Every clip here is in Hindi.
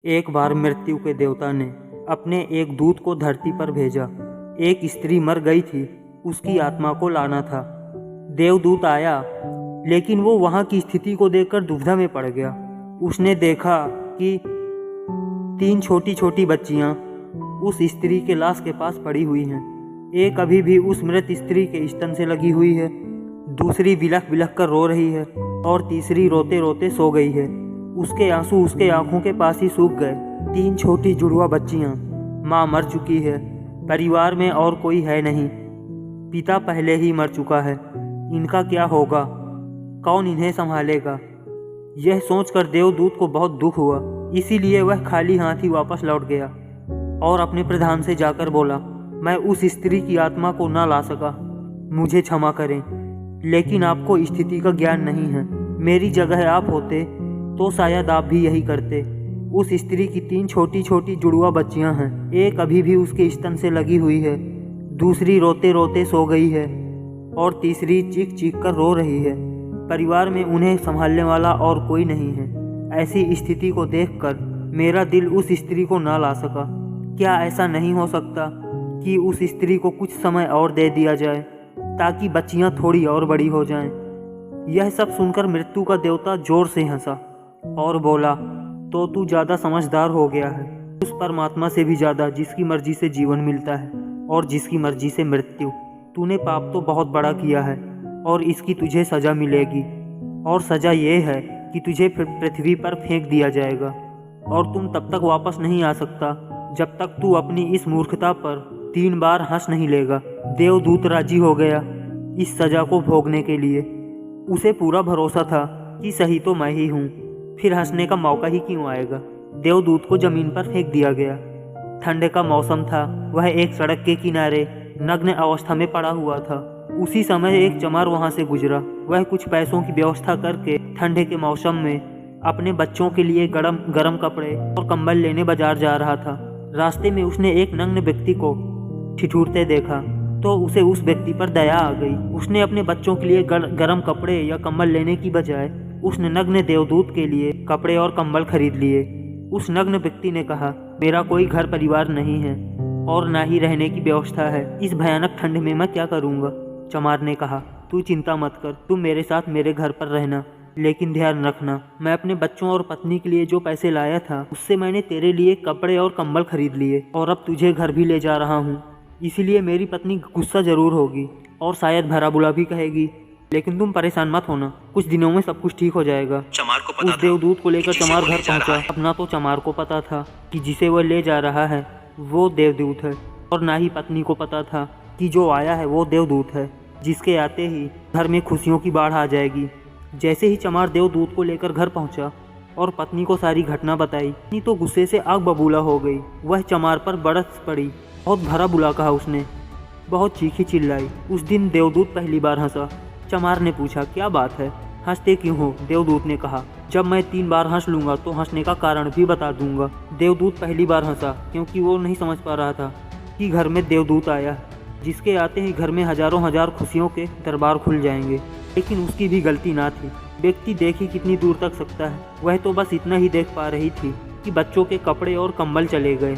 एक बार मृत्यु के देवता ने अपने एक दूत को धरती पर भेजा। एक स्त्री मर गई थी, उसकी आत्मा को लाना था। देवदूत आया, लेकिन वो वहाँ की स्थिति को देखकर दुविधा में पड़ गया। उसने देखा कि 3 छोटी छोटी बच्चियाँ उस स्त्री के लाश के पास पड़ी हुई हैं। एक अभी भी उस मृत स्त्री के स्तन से लगी हुई है, दूसरी बिलख बिलख कर रो रही है और तीसरी रोते रोते सो गई है। उसके आंसू उसके आंखों के पास ही सूख गए। 3 छोटी जुड़वा बच्चियां, माँ मर चुकी है, परिवार में और कोई है नहीं, पिता पहले ही मर चुका है। इनका क्या होगा? कौन इन्हें संभालेगा? यह सोचकर देवदूत को बहुत दुख हुआ। इसीलिए वह खाली हाथ ही वापस लौट गया और अपने प्रधान से जाकर बोला, मैं उस स्त्री की आत्मा को ना ला सका, मुझे क्षमा करें। लेकिन आपको स्थिति का ज्ञान नहीं है। मेरी जगह आप होते तो शायद आप भी यही करते। उस स्त्री की 3 छोटी छोटी जुड़वा बच्चियां हैं। एक अभी भी उसके स्तन से लगी हुई है, दूसरी रोते रोते सो गई है और तीसरी चीख चीख कर रो रही है। परिवार में उन्हें संभालने वाला और कोई नहीं है। ऐसी स्थिति को देखकर मेरा दिल उस स्त्री को ना ला सका। क्या ऐसा नहीं हो सकता कि उस स्त्री को कुछ समय और दे दिया जाए ताकि बच्चियां थोड़ी और बड़ी हो जाएं? यह सब सुनकर मृत्यु का देवता जोर से हंसा और बोला, तो तू ज़्यादा समझदार हो गया है उस परमात्मा से भी ज़्यादा जिसकी मर्जी से जीवन मिलता है और जिसकी मर्जी से मृत्यु। तूने पाप तो बहुत बड़ा किया है और इसकी तुझे सज़ा मिलेगी, और सज़ा ये है कि तुझे फिर पृथ्वी पर फेंक दिया जाएगा और तुम तब तक वापस नहीं आ सकता जब तक तू अपनी इस मूर्खता पर 3 बार हंस नहीं लेगा। देवदूत राजी हो गया इस सज़ा को भोगने के लिए। उसे पूरा भरोसा था कि सही तो मैं ही हूँ, फिर हंसने का मौका ही क्यों आएगा। देवदूत को ज़मीन पर फेंक दिया गया। ठंड का मौसम था। वह एक सड़क के किनारे नग्न अवस्था में पड़ा हुआ था। उसी समय एक चमार वहां से गुजरा। वह कुछ पैसों की व्यवस्था करके ठंडे के मौसम में अपने बच्चों के लिए गरम कपड़े और कंबल लेने बाजार जा रहा था। रास्ते में उसने एक नग्न व्यक्ति को ठिठुरते देखा तो उसे उस व्यक्ति पर दया आ गई। उसने अपने बच्चों के लिए गरम कपड़े या कंबल लेने की बजाय उसने नग्न देवदूत के लिए कपड़े और कंबल खरीद लिए। उस नग्न व्यक्ति ने कहा, मेरा कोई घर परिवार नहीं है और ना ही रहने की व्यवस्था है। इस भयानक ठंड में मैं क्या करूँगा? चमार ने कहा, तू चिंता मत कर, तुम मेरे साथ मेरे घर पर रहना, लेकिन ध्यान रखना, मैं अपने बच्चों और पत्नी के लिए जो पैसे लाया था उससे मैंने तेरे लिए कपड़े और कंबल खरीद लिए और अब तुझे घर भी ले जा रहा हूँ। इसीलिए मेरी पत्नी गुस्सा जरूर होगी और शायद भरा बुरा भी कहेगी, लेकिन तुम परेशान मत होना, कुछ दिनों में सब कुछ ठीक हो जाएगा। चमार को पता उस देवदूत को लेकर चमार घर पहुंचा। अपना तो चमार को पता था कि जिसे वह ले जा रहा है वो देवदूत है, और ना ही पत्नी को पता था कि जो आया है वो देवदूत है, जिसके आते ही घर में खुशियों की बाढ़ आ जाएगी। जैसे ही चमार देवदूत को लेकर घर पहुंचा और पत्नी को सारी घटना बताई, पत्नी तो गुस्से से आग बबूला हो गई। वह चमार पर बरस पड़ी, बहुत भरा बुला कहा उसने, बहुत चीखी चिल्लाई। उस दिन देवदूत पहली बार हंसा। चमार ने पूछा, क्या बात है, हंसते क्यों हो? देवदूत ने कहा, जब मैं 3 बार हंस लूंगा तो हंसने का कारण भी बता दूंगा। देवदूत पहली बार हंसा क्योंकि वो नहीं समझ पा रहा था कि घर में देवदूत आया, जिसके आते ही घर में हजारों हजार खुशियों के दरबार खुल जाएंगे। लेकिन उसकी भी गलती ना थी। व्यक्ति देख ही कितनी दूर तक सकता है। वह तो बस इतना ही देख पा रही थी कि बच्चों के कपड़े और कंबल चले गए।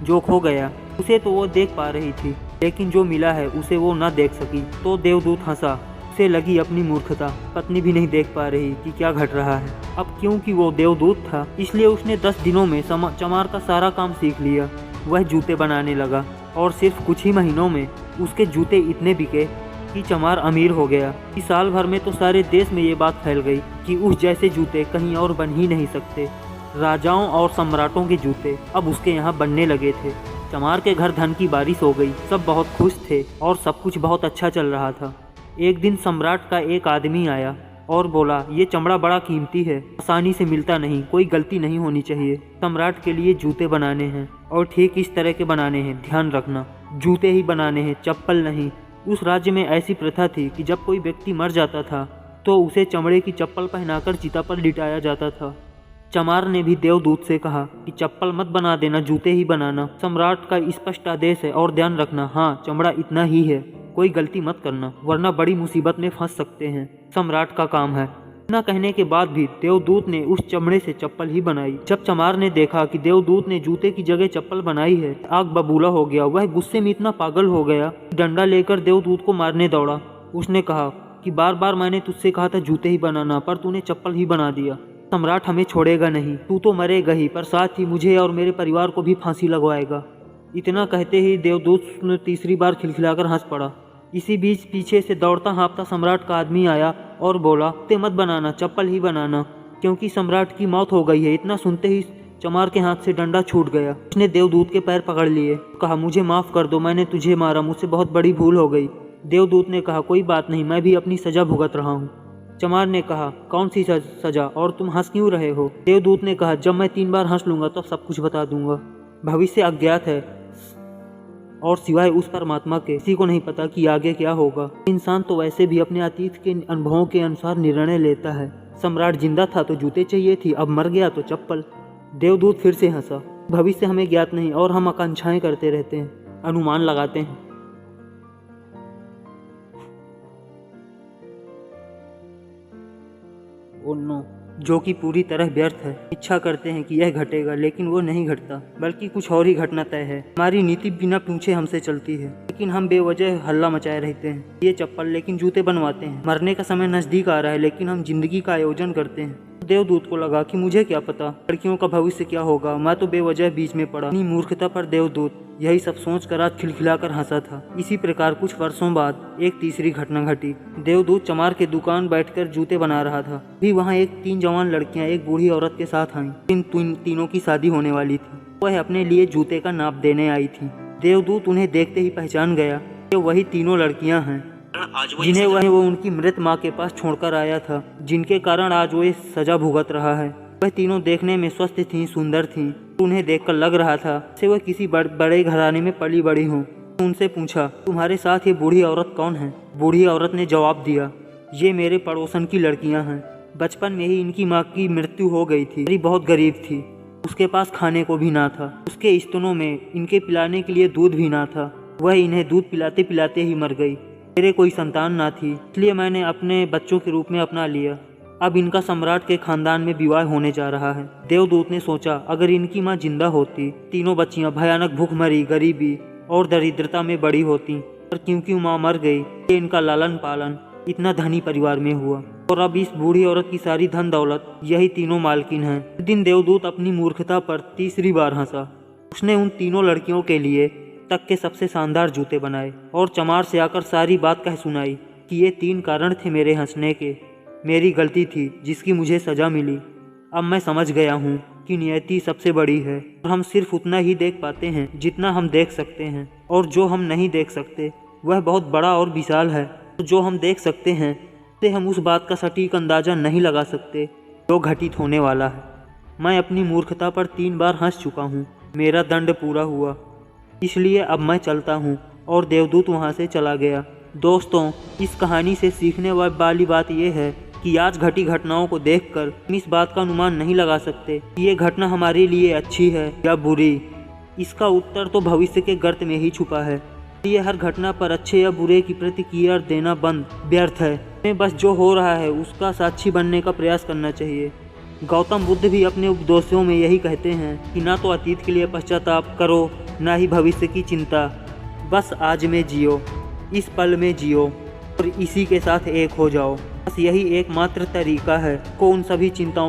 जो खो गया उसे तो वो देख पा रही थी, लेकिन जो मिला है उसे वो न देख सकी। तो देवदूत हंसा। उसे लगी अपनी मूर्खता। पत्नी भी नहीं देख पा रही कि क्या घट रहा है। अब क्योंकि वो देवदूत था, इसलिए उसने 10 दिनों में चमार का सारा काम सीख लिया। वह जूते बनाने लगा और सिर्फ कुछ ही महीनों में उसके जूते इतने बिके कि चमार अमीर हो गया। कि साल भर में तो सारे देश में ये बात फैल गई कि उस जैसे जूते कहीं और बन ही नहीं सकते। राजाओं और सम्राटों के जूते अब उसके यहाँ बनने लगे थे। चमार के घर धन की बारिश हो गई। सब बहुत खुश थे और सब कुछ बहुत अच्छा चल रहा था। एक दिन सम्राट का एक आदमी आया और बोला, ये चमड़ा बड़ा कीमती है, आसानी से मिलता नहीं, कोई गलती नहीं होनी चाहिए। सम्राट के लिए जूते बनाने हैं और ठीक इस तरह के बनाने हैं, ध्यान रखना, जूते ही बनाने हैं, चप्पल नहीं। उस राज्य में ऐसी प्रथा थी कि जब कोई व्यक्ति मर जाता था तो उसे चमड़े की चप्पल पहनाकर चिता पर लिटाया जाता था। चमार ने भी देवदूत से कहा कि चप्पल मत बना देना, जूते ही बनाना। सम्राट का स्पष्ट आदेश है और ध्यान रखना, हाँ चमड़ा इतना ही है, कोई गलती मत करना वरना बड़ी मुसीबत में फंस सकते हैं। सम्राट का काम है। इतना कहने के बाद भी देवदूत ने उस चमड़े से चप्पल ही बनाई। जब चमार ने देखा कि देवदूत ने जूते की जगह चप्पल बनाई है, आग बबूला हो गया। वह गुस्से में इतना पागल हो गया, डंडा लेकर देवदूत को मारने दौड़ा। उसने कहा कि बार बार मैंने तुझसे कहा था जूते ही बनाना, पर तूने चप्पल ही बना दिया। सम्राट हमें छोड़ेगा नहीं, तू तो मरेगा ही, पर साथ ही मुझे और मेरे परिवार को भी फांसी लगवाएगा। इतना कहते ही देवदूत ने तीसरी बार खिलखिलाकर हंस पड़ा। इसी बीच पीछे से दौड़ता हाँफता सम्राट का आदमी आया और बोला, ते मत बनाना, चप्पल ही बनाना, क्योंकि सम्राट की मौत हो गई है। इतना सुनते ही चमार के हाथ से डंडा छूट गया। उसने देवदूत के पैर पकड़ लिए, कहा, मुझे माफ़ कर दो, मैंने तुझे मारा, मुझसे बहुत बड़ी भूल हो गई। देवदूत ने कहा, कोई बात नहीं, मैं भी अपनी सजा भुगत रहा हूँ। चमार ने कहा, कौन सी सजा, और तुम हंस क्यों रहे हो? देवदूत ने कहा, जब मैं 3 बार हंस लूंगा तो सब कुछ बता दूंगा। भविष्य अज्ञात है और सिवाय उस परमात्मा के किसी को नहीं पता कि आगे क्या होगा। इंसान तो वैसे भी अपने अतीत के अनुभवों के अनुसार निर्णय लेता है। सम्राट जिंदा था तो जूते चाहिए थी, अब मर गया तो चप्पल। देवदूत फिर से हंसा। भविष्य हमें ज्ञात नहीं और हम आकांक्षाएं करते रहते हैं, अनुमान लगाते हैं। ओ नो, जो कि पूरी तरह व्यर्थ है। इच्छा करते हैं कि यह घटेगा, लेकिन वो नहीं घटता, बल्कि कुछ और ही घटना तय है। हमारी नीति बिना पूछे हमसे चलती है, लेकिन हम बेवजह हल्ला मचाए रहते हैं। ये चप्पल लेकिन जूते बनवाते हैं। मरने का समय नजदीक आ रहा है, लेकिन हम जिंदगी का आयोजन करते हैं। देवदूत को लगा कि मुझे क्या पता लड़कियों का भविष्य क्या होगा, मैं तो बेवजह बीच में पड़ा। अपनी मूर्खता पर देवदूत यही सब सोचकर आज खिलखिलाकर हंसा था। इसी प्रकार कुछ वर्षों बाद एक तीसरी घटना घटी। देवदूत चमार के दुकान बैठकर जूते बना रहा था। भी वहाँ 3 जवान लड़कियां एक बूढ़ी औरत के साथ आईं। तीनों की शादी होने वाली थी। वह अपने लिए जूते का नाप देने आई थी। देवदूत उन्हें देखते ही पहचान गया कि वही तीनों लड़कियां हैं जिन्हें वो उनकी मृत माँ के पास छोड़कर आया था, जिनके कारण आज वो सजा भुगत रहा है। वह तीनों देखने में स्वस्थ थीं, सुंदर थीं। उन्हें देखकर लग रहा था जैसे वह किसी बड़े घराने में पली बड़ी हों। उनसे पूछा, तुम्हारे साथ ये बूढ़ी औरत कौन है? बूढ़ी औरत ने जवाब दिया, ये मेरे पड़ोसन की लड़कियां हैं। बचपन में ही इनकी माँ की मृत्यु हो गई थी। मेरी बहुत गरीब थी, उसके पास खाने को भी ना था। उसके स्तनों में इनके पिलाने के लिए दूध भी ना था। वह इन्हें दूध पिलाते पिलाते ही मर गई। मेरे कोई संतान ना थी, इसलिए मैंने अपने बच्चों के रूप में अपना लिया। अब इनका सम्राट के खानदान में विवाह होने जा रहा है। देवदूत ने सोचा, अगर इनकी माँ जिंदा होती, तीनों बच्चियां भयानक भूखमरी, गरीबी और दरिद्रता में बड़ी होती, पर क्योंकि माँ मर गई, इनका लालन पालन इतना धनी परिवार में हुआ। और अब इस बूढ़ी औरत की सारी धन दौलत यही तीनों मालकिन हैं। उस दिन देवदूत अपनी मूर्खता पर तीसरी बार हंसा। उसने उन तीनों लड़कियों के लिए तक के सबसे शानदार जूते बनाए और चमार से आकर सारी बात कह सुनाई कि ये 3 कारण थे मेरे हंसने के। मेरी गलती थी जिसकी मुझे सजा मिली। अब मैं समझ गया हूँ कि नियति सबसे बड़ी है और हम सिर्फ उतना ही देख पाते हैं जितना हम देख सकते हैं, और जो हम नहीं देख सकते वह बहुत बड़ा और विशाल है। जो हम देख सकते हैं उससे हम उस बात का सटीक अंदाज़ा नहीं लगा सकते जो घटित होने वाला है। मैं अपनी मूर्खता पर 3 बार हंस चुका हूँ। मेरा दंड पूरा हुआ, इसलिए अब मैं चलता हूँ। और देवदूत वहाँ से चला गया। दोस्तों, इस कहानी से सीखने वाली बात यह है कि आज घटी घटनाओं को देखकर हम इस बात का अनुमान नहीं लगा सकते कि ये घटना हमारे लिए अच्छी है या बुरी। इसका उत्तर तो भविष्य के गर्त में ही छुपा है। ये हर घटना पर अच्छे या बुरे की प्रतिक्रिया देना बंद व्यर्थ है। हमें बस जो हो रहा है उसका साक्षी बनने का प्रयास करना चाहिए। गौतम बुद्ध भी अपने उपदेशों में यही कहते हैं कि ना तो अतीत के लिए पश्चाताप करो, ना ही भविष्य की चिंता। बस आज में जियो, इस पल में जियो और इसी के साथ एक हो जाओ। बस यही एकमात्र तरीका है को उन सभी चिंताओं